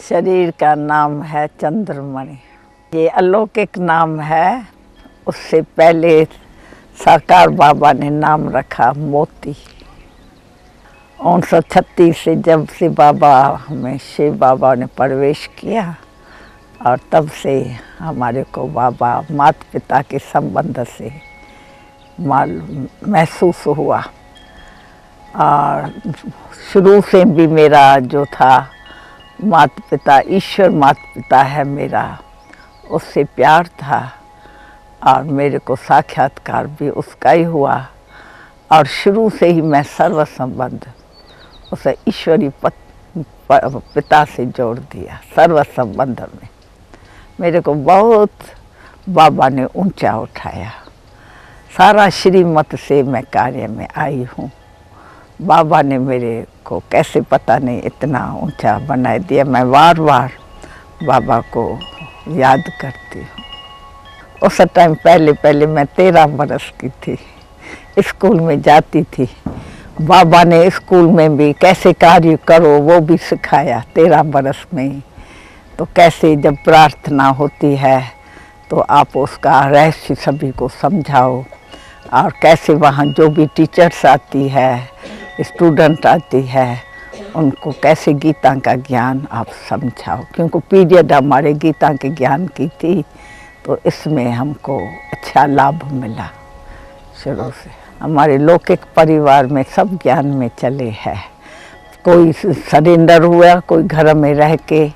शरीर का नाम है चंद्रमणि। ये अलौकिक नाम है। उससे पहले साकार बाबा ने नाम रखा मोती। 1936 से जब से बाबा में शिव बाबा ने प्रवेश किया और तब से हमारे को बाबा माता पिता के संबंध से महसूस हुआ। और शुरू से भी मेरा जो था माता पिता, ईश्वर माता पिता है मेरा, उससे प्यार था और मेरे को साक्षात्कार भी उसका ही हुआ। और शुरू से ही मैं सर्व संबंध उसे ईश्वरी पिता से जोड़ दिया। सर्व संबंध में मेरे को बहुत बाबा ने ऊंचा उठाया। सारा श्रीमत से मैं कार्य में आई हूँ। बाबा ने मेरे को कैसे पता नहीं इतना ऊंचा बना दिया। मैं बार बार बाबा को याद करती हूँ। उस टाइम पहले मैं 13 बरस की थी, स्कूल में जाती थी। बाबा ने स्कूल में भी कैसे कार्य करो वो भी सिखाया 13 बरस में ही। तो कैसे जब प्रार्थना होती है तो आप उसका रहस्य सभी को समझाओ, और कैसे वहाँ जो भी टीचर्स आती है, स्टूडेंट आती है, उनको कैसे गीता का ज्ञान आप समझाओ। क्योंकि पीरियड हमारे गीता के ज्ञान की थी, तो इसमें हमको अच्छा लाभ मिला। शुरू से हमारे लौकिक परिवार में सब ज्ञान में चले हैं। कोई सरेंडर हुआ, कोई घर में रह के,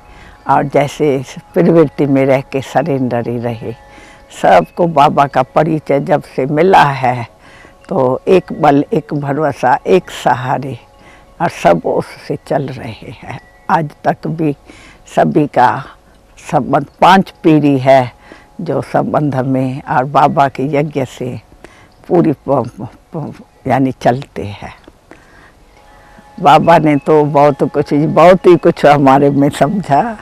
और जैसे प्रवृत्ति में रह के सरेंडर ही रहे। सबको बाबा का परिचय जब से मिला है तो एक बल, एक भरोसा, एक सहारे, और सब उससे चल रहे हैं। आज तक भी सभी का संबंध 5 पीढ़ी है जो संबंध में और बाबा के यज्ञ से पूरी यानी चलते हैं। बाबा ने तो बहुत ही कुछ हमारे में समझा।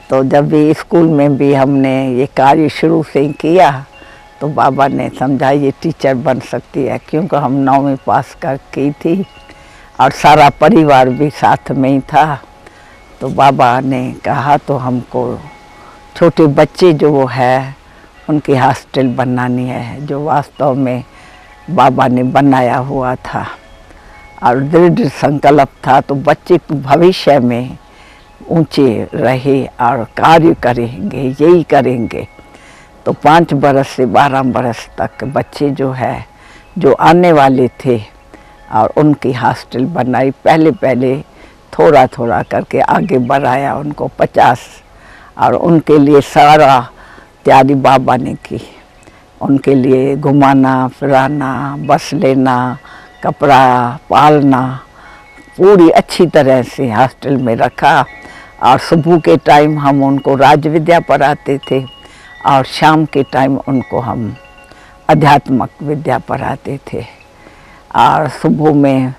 तो जब भी स्कूल में भी हमने ये कार्य शुरू से ही किया तो बाबा ने समझा ये टीचर बन सकती है। क्योंकि हम 9वीं पास कर की थी और सारा परिवार भी साथ में ही था। तो बाबा ने कहा तो हमको छोटे बच्चे जो है उनकी हॉस्टल बनानी है, जो वास्तव में बाबा ने बनाया हुआ था और दृढ़ संकल्प था। तो बच्चे भविष्य में ऊंचे रहे और कार्य करेंगे, यही करेंगे। तो 5 बरस से 12 बरस तक बच्चे जो है जो आने वाले थे और उनकी हॉस्टल बनाई। पहले थोड़ा थोड़ा करके आगे बढ़ाया उनको 50, और उनके लिए सारा तैयारी बाबा ने की। उनके लिए घुमाना फिराना, बस लेना, कपड़ा पालना, पूरी अच्छी तरह से हॉस्टल में रखा। और सुबह के टाइम हम उनको राज विद्या पढ़ाते थे और शाम के टाइम उनको हम आध्यात्मिक विद्या पढ़ाते थे। और सुबह में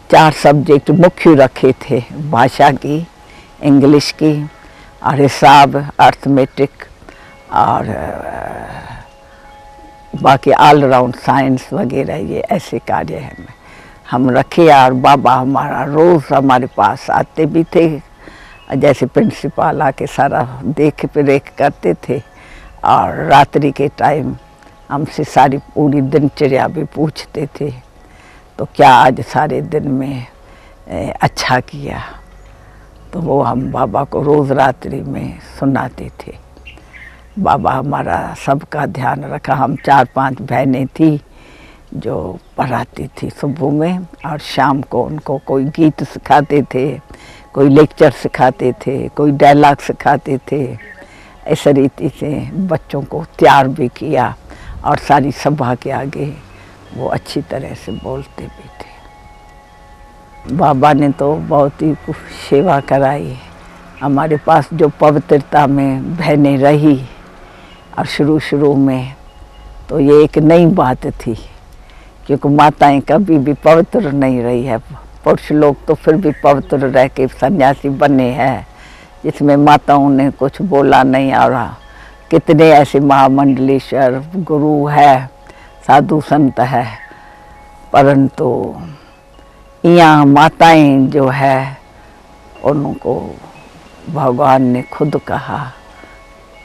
4 सब्जेक्ट मुख्य रखे थे, भाषा की, इंग्लिश की और हिसाब, अर्थमेटिक और बाकी ऑल राउंड साइंस वगैरह। ये ऐसे कार्य हैं हम रखे। और बाबा हमारा रोज़ हमारे पास आते भी थे, जैसे प्रिंसिपल आके सारा देख रेख करते थे। और रात्रि के टाइम हमसे सारी पूरी दिनचर्या भी पूछते थे, तो क्या आज सारे दिन में अच्छा किया। तो वो हम बाबा को रोज़ रात्रि में सुनाते थे। बाबा हमारा सबका ध्यान रखा। हम 4-5 बहनें थी जो पढ़ाती थी सुबह में, और शाम को उनको कोई गीत सिखाते थे, कोई लेक्चर सिखाते थे, कोई डायलॉग सिखाते थे। इस रीति से बच्चों को तैयार भी किया और सारी सभा के आगे वो अच्छी तरह से बोलते भी थे। बाबा ने तो बहुत ही सेवा कराई। हमारे पास जो पवित्रता में बहनें रही, और शुरू में तो ये एक नई बात थी, क्योंकि माताएं कभी भी पवित्र नहीं रही है। पुरुष लोग तो फिर भी पवित्र रह के सन्यासी बने हैं, जिसमें माताओं ने कुछ बोला नहीं। और कितने ऐसे महामंडलेश्वर गुरु है, साधु संत है, परंतु यहाँ माताएं जो है उनको भगवान ने खुद कहा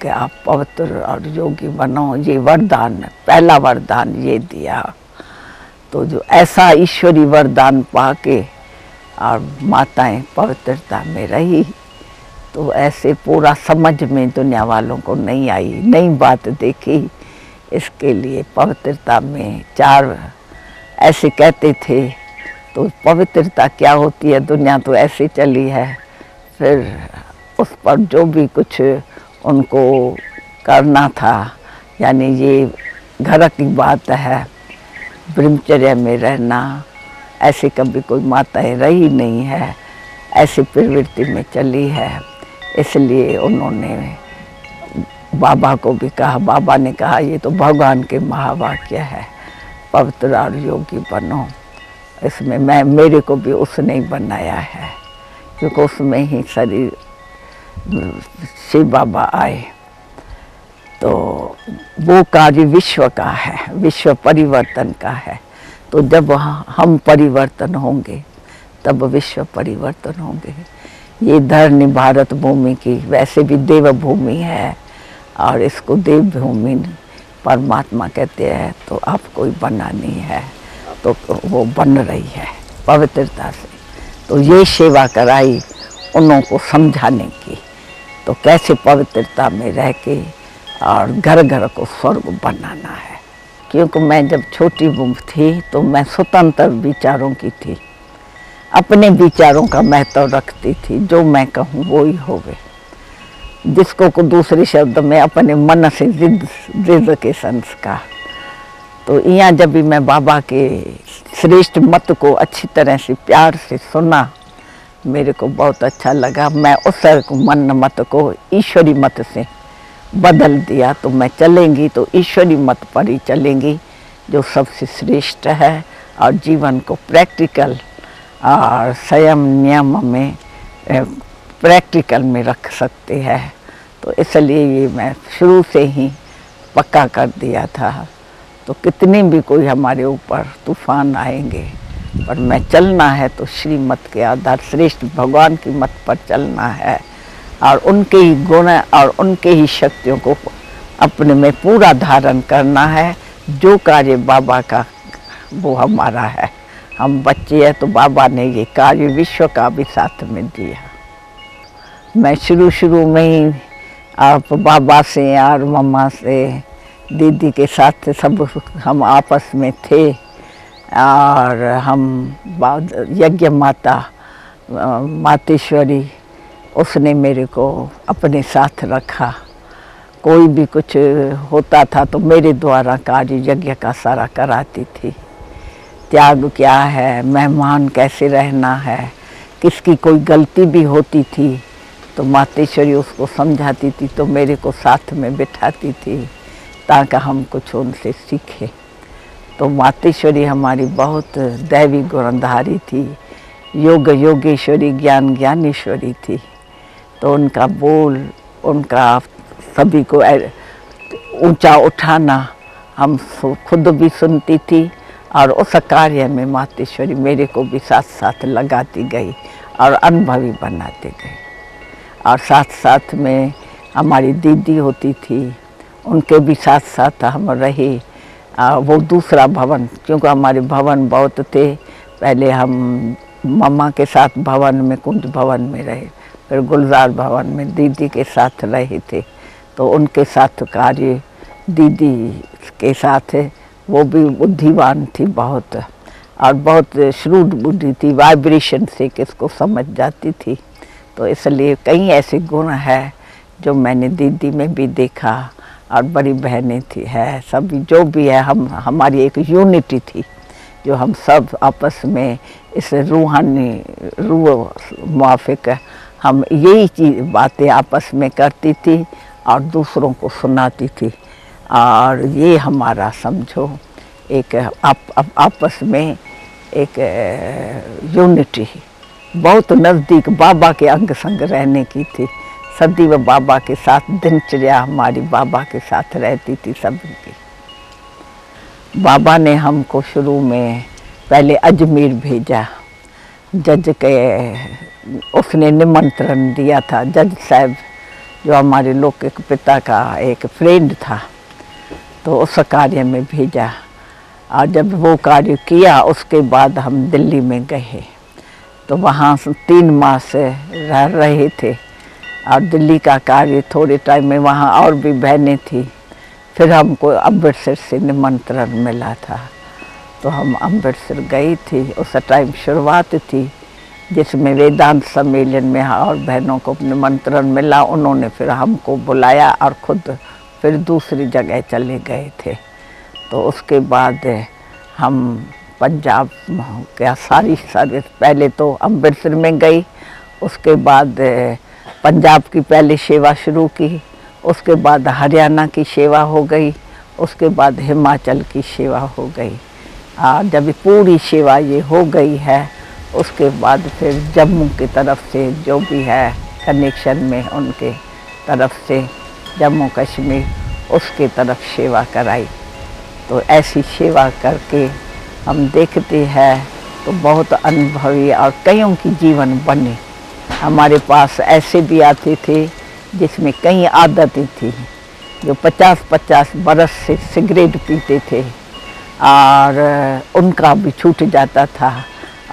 कि आप पवित्र और योगी बनो, ये वरदान, पहला वरदान ये दिया। तो जो ऐसा ईश्वरी वरदान पाके और माताएं पवित्रता में रही, तो ऐसे पूरा समझ में दुनिया वालों को नहीं आई, नई बात देखी। इसके लिए पवित्रता में 4 ऐसे कहते थे। तो पवित्रता क्या होती है, दुनिया तो ऐसे चली है। फिर उस पर जो भी कुछ उनको करना था, यानी ये घर की बात है, ब्रह्मचर्य में रहना, ऐसे कभी कोई माताएं रही नहीं है, ऐसी प्रवृत्ति में चली है। इसलिए उन्होंने बाबा को भी कहा, बाबा ने कहा ये तो भगवान के महावाक्य है, पवित्र और योगी बनो। इसमें मेरे को भी उसने ही बनाया है, क्योंकि उसमें ही शरीर शिव बाबा आए। तो वो कार्य विश्व का है, विश्व परिवर्तन का है। तो जब हम परिवर्तन होंगे तब विश्व परिवर्तन होंगे। ये धरनी भारत भूमि की वैसे भी देव भूमि है, और इसको देव भूमि परमात्मा कहते हैं। तो आपको ही बनानी है, तो वो बन रही है पवित्रता से। तो ये सेवा कराई उन्हों को समझाने की, तो कैसे पवित्रता में रह के और घर घर को स्वर्ग बनाना है। क्योंकि मैं जब छोटी थी तो मैं स्वतंत्र विचारों की थी, अपने विचारों का महत्व रखती थी। जो मैं कहूँ वो ही होवे, जिसको को दूसरे शब्द में अपने मन से जिद के संस्कार। तो यहाँ जब भी मैं बाबा के श्रेष्ठ मत को अच्छी तरह से प्यार से सुना, मेरे को बहुत अच्छा लगा। मैं उस मन मत को ईश्वरी मत से बदल दिया। तो मैं चलेंगी तो ईश्वरी मत पर ही चलेंगी, जो सबसे श्रेष्ठ है, और जीवन को प्रैक्टिकल और संयम नियम में प्रैक्टिकल में रख सकते हैं। तो इसलिए ये मैं शुरू से ही पक्का कर दिया था। तो कितने भी कोई हमारे ऊपर तूफान आएंगे, पर मैं चलना है तो श्रीमत के आधार, श्रेष्ठ भगवान की मत पर चलना है, और उनके ही गुण और उनके ही शक्तियों को अपने में पूरा धारण करना है। जो कार्य बाबा का वो हमारा है। हम बच्चे हैं तो बाबा ने ये कार्य विश्व का भी साथ में दिया। मैं शुरू में ही आप बाबा से और मम्मा से, दीदी के साथ सब हम आपस में थे, और हम यज्ञ माता मातेश्वरी, उसने मेरे को अपने साथ रखा। कोई भी कुछ होता था तो मेरे द्वारा कार्य यज्ञ का सारा कराती थी। त्याग क्या है, मेहमान कैसे रहना है, किसकी कोई गलती भी होती थी तो मातेश्वरी उसको समझाती थी, तो मेरे को साथ में बिठाती थी ताकि हम कुछ उनसे सीखें। तो मातेश्वरी हमारी बहुत दैवी गुणधारी थी, योग योगेश्वरी, ज्ञान ज्ञानेश्वरी थी। तो उनका बोल, उनका सभी को ऊंचा उठाना हम खुद भी सुनती थी, और उस कार्य में मातेश्वरी मेरे को भी साथ साथ लगाती गई और अनुभवी बनाती गई। और साथ साथ में हमारी दीदी होती थी, उनके भी साथ साथ हम रहे। वो दूसरा भवन, क्योंकि हमारे भवन बहुत थे। पहले हम मम्मा के साथ भवन में, कुंज भवन में रहे, फिर गुलजार भवन में दीदी के साथ रहे थे। तो उनके साथ कार्य दीदी के साथ, वो भी बुद्धिमान थी बहुत, और बहुत श्रूड बुद्धि थी, वाइब्रेशन से किसको समझ जाती थी। तो इसलिए कई ऐसे गुण हैं जो मैंने दीदी में भी देखा, और बड़ी बहनें थी है, सभी जो भी है, हमारी एक यूनिटी थी, जो हम सब आपस में इस रूहानी रूह मुआफिक हम यही चीज़ बातें आपस में करती थी और दूसरों को सुनाती थी। और ये हमारा समझो एक आपस में एक यूनिटी बहुत नज़दीक बाबा के अंग संग रहने की थी। सदैव बाबा के साथ दिनचर्या हमारी बाबा के साथ रहती थी सबकी। बाबा ने हमको शुरू में पहले अजमेर भेजा, जज के उसने निमंत्रण दिया था। जज साहब जो हमारे लौकिक पिता का एक फ्रेंड था, तो उस कार्य में भेजा। और जब वो कार्य किया उसके बाद हम दिल्ली में गए, तो वहाँ 3 मास रह रहे थे। और दिल्ली का कार्य थोड़े टाइम में, वहाँ और भी बहनें थी। फिर हमको अमृतसर से निमंत्रण मिला था, तो हम अमृतसर गई थी। उस टाइम शुरुआत थी जिसमें वेदांत सम्मेलन में और बहनों को निमंत्रण मिला। उन्होंने फिर हमको बुलाया और ख़ुद फिर दूसरी जगह चले गए थे। तो उसके बाद हम पंजाब क्या सारी सर्विस, पहले तो अमृतसर में गई, उसके बाद पंजाब की पहले सेवा शुरू की, उसके बाद हरियाणा की सेवा हो गई, उसके बाद हिमाचल की सेवा हो गई। और जब पूरी सेवा ये हो गई है, उसके बाद फिर जम्मू की तरफ से जो भी है कनेक्शन में, उनके तरफ से जम्मू कश्मीर उसके तरफ सेवा कराई। तो ऐसी सेवा करके हम देखते हैं तो बहुत अनुभवी और कईयों की जीवन बने। हमारे पास ऐसे भी आते थे जिसमें कई आदतें थी, जो 50-50 बरस से सिगरेट पीते थे और उनका भी छूट जाता था।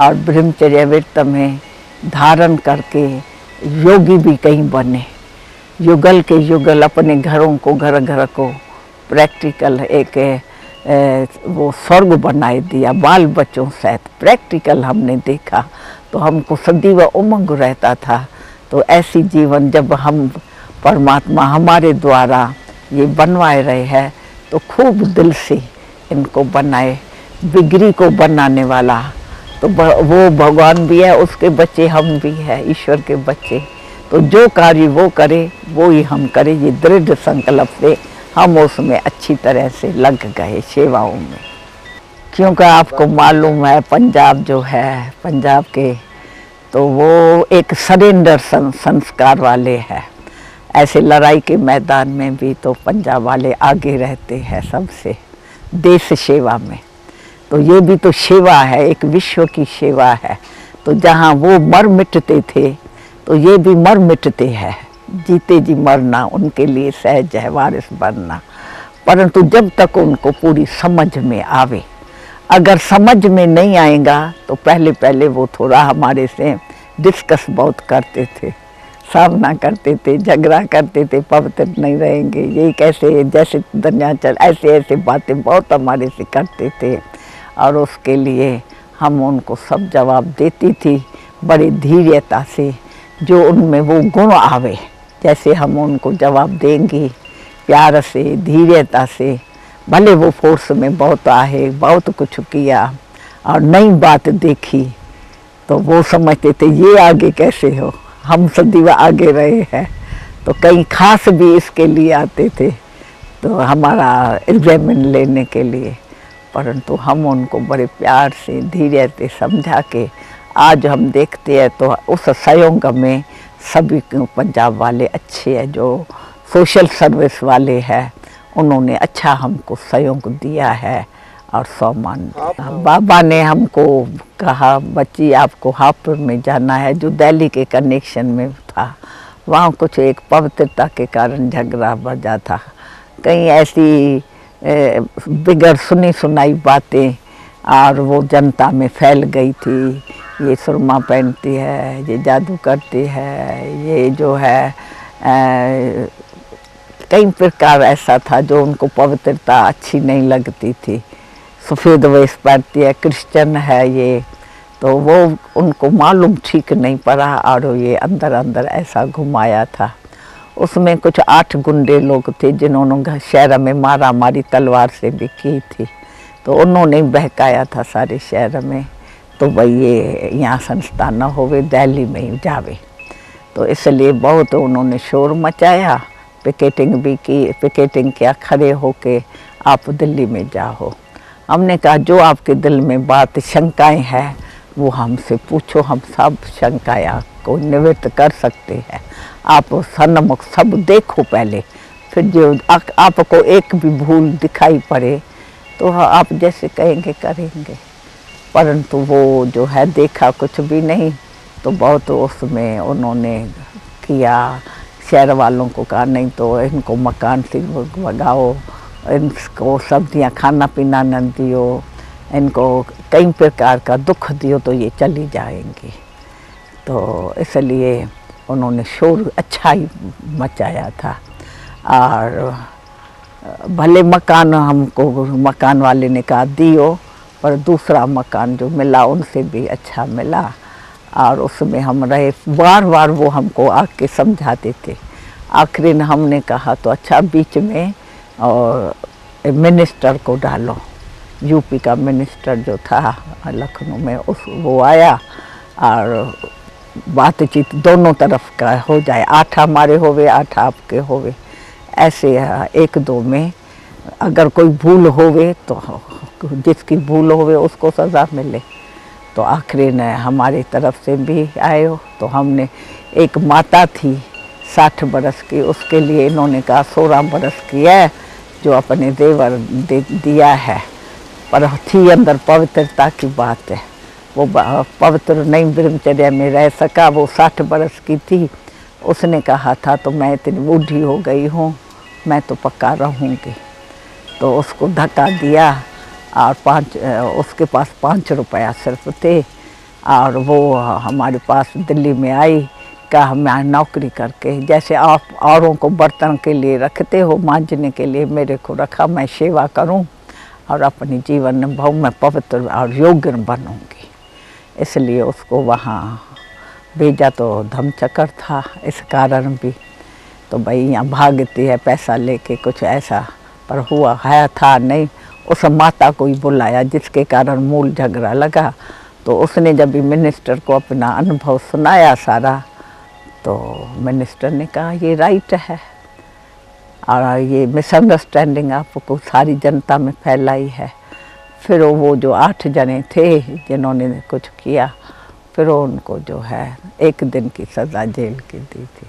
और ब्रह्मचर्य व्रत में धारण करके योगी भी कई बने। युगल के युगल अपने घरों को, घर घर को प्रैक्टिकल एक वो स्वर्ग बनाए दिया। बाल बच्चों सहित प्रैक्टिकल हमने देखा, तो हमको सदैव उमंग रहता था। तो ऐसी जीवन जब हम परमात्मा हमारे द्वारा ये बनवाए रहे हैं, तो खूब दिल से इनको बनाए। बिगड़ी को बनाने वाला तो वो भगवान भी है, उसके बच्चे हम भी हैं, ईश्वर के बच्चे। तो जो कार्य वो करे वो ही हम करें, ये दृढ़ संकल्प से हम उसमें अच्छी तरह से लग गए सेवाओं में। क्योंकि आपको मालूम है पंजाब जो है, पंजाब के तो वो एक सरेंडर संस्कार वाले हैं। ऐसे लड़ाई के मैदान में भी तो पंजाब वाले आगे रहते हैं सबसे, देश सेवा में। तो ये भी तो सेवा है, एक विश्व की सेवा है। तो जहाँ वो मर मिटते थे, तो ये भी मर मिटते हैं। जीते जी मरना उनके लिए सहज है, वारिस बनना। परंतु जब तक उनको पूरी समझ में आवे, अगर समझ में नहीं आएगा तो पहले पहले वो थोड़ा हमारे से डिस्कस बहुत करते थे, सामना करते थे, झगड़ा करते थे, पवित्र नहीं रहेंगे, ये कैसे, जैसे दुनिया चल, ऐसे ऐसे बातें बहुत हमारे से करते थे। और उसके लिए हम उनको सब जवाब देती थी बड़ी धैर्यता से, जो उनमें वो गुण आवे, जैसे हम उनको जवाब देंगे प्यार से, धैर्यता से। भले वो फोर्स में बहुत आए, बहुत कुछ किया और नई बात देखी, तो वो समझते थे ये आगे कैसे हो, हम सदैव आगे रहे हैं। तो कई खास भी इसके लिए आते थे, तो हमारा एग्जामिन लेने के लिए। परंतु हम उनको बड़े प्यार से, धैर्य से समझा के आज हम देखते हैं तो उस सहयोग में सभी पंजाब वाले अच्छे हैं, जो सोशल सर्विस वाले हैं, उन्होंने अच्छा हमको सहयोग दिया है और सम्मान दिया। बाबा ने हमको कहा बच्ची आपको हापुड़ में जाना है, जो दिल्ली के कनेक्शन में था। वहाँ कुछ एक पवित्रता के कारण झगड़ा बजा था, कहीं ऐसी बिगड़ सुनी सुनाई बातें और वो जनता में फैल गई थी। ये सुरमा पहनती है, ये जादू करती है, ये जो है कई प्रकार ऐसा था जो उनको पवित्रता अच्छी नहीं लगती थी। सफ़ेद वेश पहनती है, क्रिश्चियन है ये, तो वो उनको मालूम ठीक नहीं पड़ा और ये अंदर अंदर ऐसा घुमाया था। उसमें कुछ 8 गुंडे लोग थे जिन्होंने शहर में मारा मारी तलवार से भी की थी। तो उन्होंने बहकाया था सारे शहर में, तो भाई ये यहाँ संस्था न होवे, दिल्ली में ही जावे। तो इसलिए बहुत उन्होंने शोर मचाया, पिकेटिंग भी की, पिकेटिंग किया, खड़े होके आप दिल्ली में जाओ। हमने कहा जो आपके दिल में बात शंकाएं हैं वो हमसे पूछो, हम सब शंकाएं को निवृत्त कर सकते हैं। आप सन्मुख सब देखो पहले, फिर जो आपको एक भी भूल दिखाई पड़े तो आप जैसे कहेंगे करेंगे। परंतु वो जो है देखा कुछ भी नहीं, तो बहुत उसमें उन्होंने किया। शहर वालों को कहा नहीं तो इनको मकान से भगाओ, इनको सब्जियां खाना पीना न दियो, इनको कई प्रकार का दुख दियो तो ये चली जाएंगी। तो इसलिए उन्होंने शोर अच्छा ही मचाया था। और भले मकान हमको मकान वाले ने कहा दियो, पर दूसरा मकान जो मिला उनसे भी अच्छा मिला। और उसमें हम रहे, बार बार वो हमको आके समझाते थे। आखिरी में हमने कहा तो अच्छा बीच में और मिनिस्टर को डालो। यूपी का मिनिस्टर जो था लखनऊ में, वो आया और बातचीत दोनों तरफ का हो जाए, 8 हमारे होवे 8 आपके होवे, ऐसे 1-2 में अगर कोई भूल होवे तो जिसकी भूल होवे उसको सज़ा मिले। तो आखिरी ने हमारी तरफ से भी आए हो। तो हमने, एक माता थी 60 बरस की, उसके लिए इन्होंने कहा 16 बरस की है जो अपने देवर दिया है, पर थी अंदर पवित्रता की बात है, वो पवित्र नहीं ब्रह्मचर्य में रह सका। वो 60 बरस की थी, उसने कहा था तो मैं इतनी बूढ़ी हो गई हूँ, मैं तो पक्का रहूँगी। तो उसको धक्का दिया और उसके पास 5 रुपया सिर्फ थे। और वो हमारे पास दिल्ली में आई, कहा मैं नौकरी करके, जैसे आप औरों को बर्तन के लिए रखते हो मांजने के लिए, मेरे को रखा, मैं सेवा करूं और अपने जीवन में बहुत मैं पवित्र और योग्य बनूंगी। इसलिए उसको वहाँ भेजा। तो धमचक्कर था इस कारण भी, तो भाई यहाँ भागती है पैसा लेके कुछ ऐसा, पर हुआ है था नहीं। उस माता को ही बुलाया जिसके कारण मूल झगड़ा लगा। तो उसने जब भी मिनिस्टर को अपना अनुभव सुनाया सारा, तो मिनिस्टर ने कहा ये राइट है, और ये मिसअंडरस्टैंडिंग आपको सारी जनता में फैलाई है। फिर वो जो 8 जने थे जिन्होंने कुछ किया, फिर उनको जो है 1 दिन की सज़ा जेल की दी थी।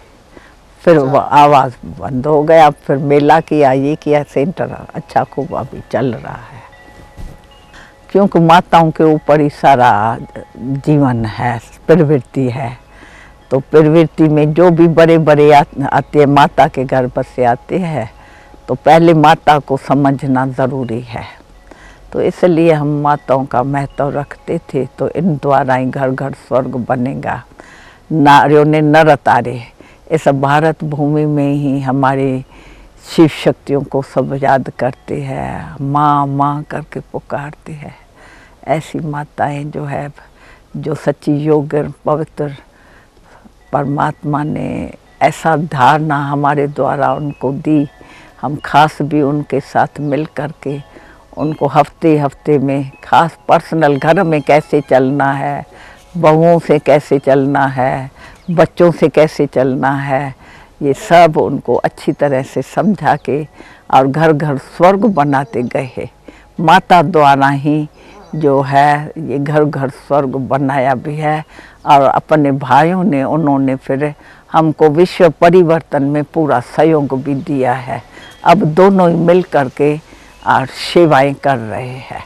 फिर वो आवाज़ बंद हो गया। फिर मेला किया, ये किया, सेंटर अच्छा खूब अभी चल रहा है, क्योंकि माताओं के ऊपर ही सारा जीवन है, प्रवृत्ति है। तो प्रवृत्ति में जो भी बड़े बड़े आते हैं, माता के गर्भ से आते हैं, तो पहले माता को समझना ज़रूरी है। तो इसलिए हम माताओं का महत्व रखते थे। तो इन द्वारा ही घर घर स्वर्ग बनेगा। नारियों ने नर तारे, इस भारत भूमि में ही हमारे शिव शक्तियों को सब याद करते हैं, माँ माँ करके पुकारते हैं। ऐसी माताएं जो है, जो सच्ची योग्य पवित्र, परमात्मा ने ऐसा धारणा हमारे द्वारा उनको दी। हम खास भी उनके साथ मिल कर के उनको हफ्ते हफ्ते में खास पर्सनल घर में कैसे चलना है, बहुओं से कैसे चलना है, बच्चों से कैसे चलना है, ये सब उनको अच्छी तरह से समझा के और घर घर स्वर्ग बनाते गए। माता द्वारा ही जो है ये घर घर स्वर्ग बनाया भी है। और अपने भाइयों ने, उन्होंने फिर हमको विश्व परिवर्तन में पूरा सहयोग भी दिया है। अब दोनों ही मिल कर के और सेवाएं कर रहे हैं।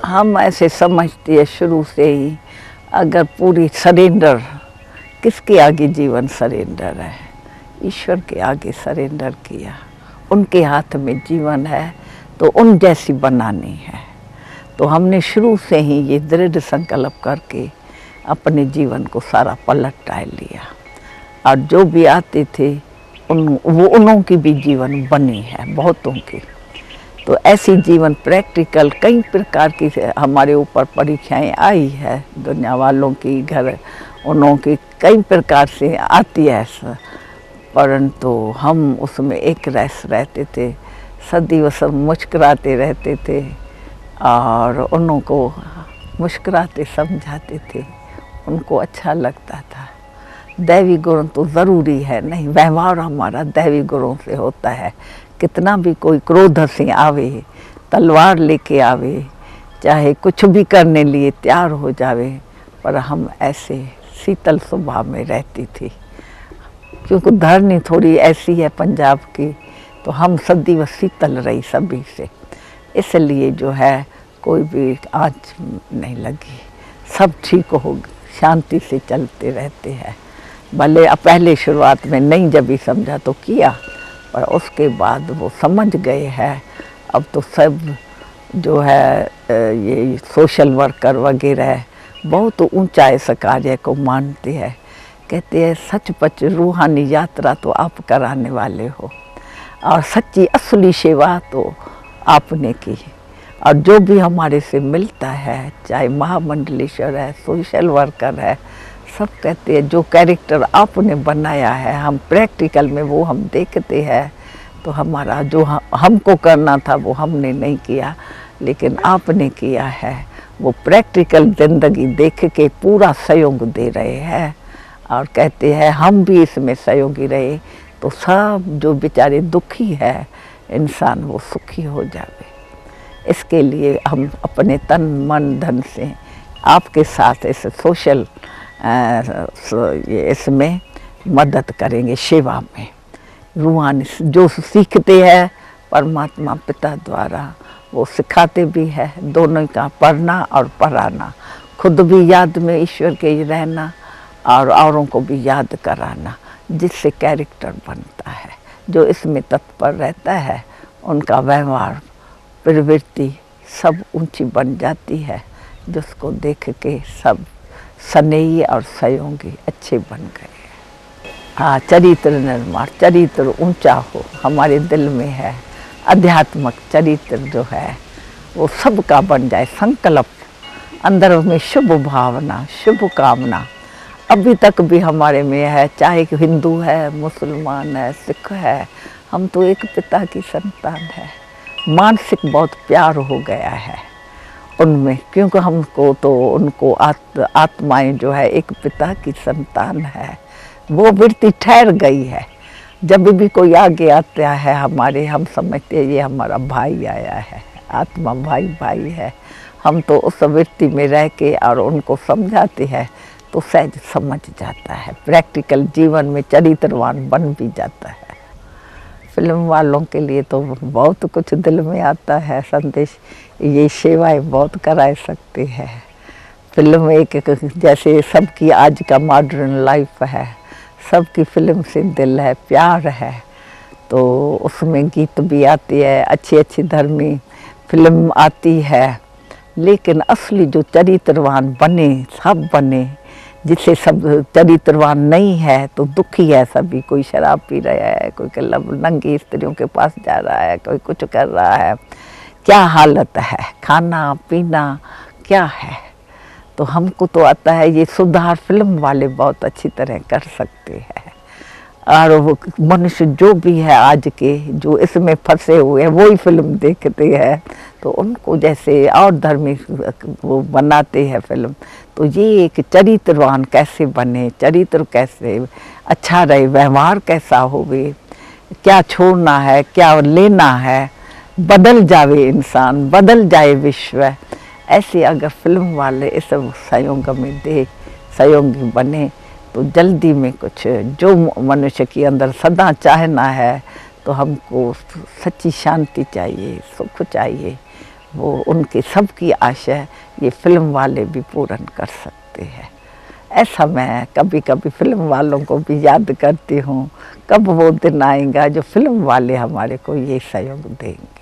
हम ऐसे समझते हैं शुरू से ही, अगर पूरी सरेंडर, किसके आगे जीवन सरेंडर है, ईश्वर के आगे सरेंडर किया, उनके हाथ में जीवन है, तो उन जैसी बनानी है। तो हमने शुरू से ही ये दृढ़ संकल्प करके अपने जीवन को सारा पलट डाल लिया। और जो भी आते थे उन्हों की भी जीवन बनी है, बहुतों की। तो ऐसी जीवन प्रैक्टिकल कई प्रकार की हमारे ऊपर परीक्षाएं आई है, दुनिया वालों की, घर उन्हों की कई प्रकार से आती है, परंतु हम उसमें एक रस रहते थे, सदैव सब मुस्कुराते रहते थे और उन्हों को मुस्कुराते समझाते थे, उनको अच्छा लगता था। दैवी गुण तो ज़रूरी है, नहीं व्यवहार हमारा दैवी गुणों से होता है। कितना भी कोई क्रोध से आवे, तलवार लेके आवे, चाहे कुछ भी करने लिए तैयार हो जावे, पर हम ऐसे शीतल स्वभाव में रहती थी। क्योंकि धरनी थोड़ी ऐसी है पंजाब की, तो हम सदैव शीतल रही सभी से। इसलिए जो है कोई भी आँच नहीं लगी, सब ठीक हो शांति से चलते रहते हैं। भले पहले शुरुआत में नहीं जब भी समझा तो किया, पर उसके बाद वो समझ गए हैं। अब तो सब जो है ये सोशल वर्कर वगैरह बहुत ऊंचा इस कार्य को मानते हैं। कहते हैं सचपच रूहानी यात्रा तो आप कराने वाले हो और सच्ची असली सेवा तो आपने की। और जो भी हमारे से मिलता है, चाहे महामंडलेश्वर है, सोशल वर्कर है, सब कहते हैं जो कैरेक्टर आपने बनाया है, हम प्रैक्टिकल में वो हम देखते हैं। तो हमारा जो हमको करना था वो हमने नहीं किया, लेकिन आपने किया है। वो प्रैक्टिकल ज़िंदगी देख के पूरा सहयोग दे रहे हैं और कहते हैं हम भी इसमें सहयोगी रहे तो सब जो बेचारे दुखी है इंसान वो सुखी हो जावे। इसके लिए हम अपने तन मन धन से आपके साथ इस सोशल इसमें मदद करेंगे, सेवा में। रूहानी जो सीखते हैं परमात्मा पिता द्वारा वो सिखाते भी है, दोनों का पढ़ना और पढ़ाना, खुद भी याद में ईश्वर के ही रहना और औरों को भी याद कराना, जिससे कैरेक्टर बनता है। जो इसमें तत्पर रहता है उनका व्यवहार प्रवृत्ति सब ऊंची बन जाती है, जिसको देख के सब स्नेही और सहयोगी अच्छे बन गए। हाँ, चरित्र निर्माण, चरित्र ऊंचा हो हमारे दिल में है। आध्यात्मिक चरित्र जो है वो सबका बन जाए, संकल्प अंदर में शुभ भावना, शुभ कामना अभी तक भी हमारे में है, चाहे हिंदू है, मुसलमान है, सिख है, हम तो एक पिता की संतान है। मानसिक बहुत प्यार हो गया है उनमें, क्योंकि हमको तो उनको आत्माएं जो है एक पिता की संतान है, वो वृत्ति ठहर गई है। जब भी कोई आगे आता है हमारे, हम समझते हैं ये हमारा भाई आया है, आत्मा भाई भाई है। हम तो उस वृत्ति में रह के और उनको समझाते हैं तो सहज समझ जाता है, प्रैक्टिकल जीवन में चरित्रवान बन भी जाता है। फिल्म वालों के लिए तो बहुत कुछ दिल में आता है संदेश, ये सेवाएं बहुत करा सकते हैं। फिल्म एक जैसे सबकी आज का मॉडर्न लाइफ है, सबकी फिल्म से दिल है, प्यार है, तो उसमें गीत भी आती है, अच्छी अच्छी धर्मी फिल्म आती है। लेकिन असली जो चरित्रवान बने, सब बने, जिसे सब चरित्रवान नहीं है तो दुखी है सभी। कोई शराब पी रहा है, कोई नंगी स्त्रियों के पास जा रहा है, कोई कुछ कर रहा है, क्या हालत है, खाना पीना क्या है। तो हमको तो आता है ये सुधार फिल्म वाले बहुत अच्छी तरह कर सकते हैं। और वो मनुष्य जो भी है आज के जो इसमें फंसे हुए हैं वही फिल्म देखते हैं, तो उनको जैसे और धर्मी वो बनाते हैं फिल्म, तो ये एक चरित्रवान कैसे बने, चरित्र कैसे अच्छा रहे, व्यवहार कैसा होवे, क्या छोड़ना है क्या लेना है, बदल जावे इंसान, बदल जाए विश्व। ऐसे अगर फिल्म वाले इस सहयोग में दे, सहयोगी बने, तो जल्दी में कुछ जो मनुष्य के अंदर सदा चाहना है, तो हमको सच्ची शांति चाहिए, सुख चाहिए, वो उनकी सबकी आशा ये फिल्म वाले भी पूर्ण कर सकते हैं। ऐसा मैं कभी कभी फिल्म वालों को भी याद करती हूँ, कब वो दिन आएगा जो फिल्म वाले हमारे को ये सहयोग देंगे।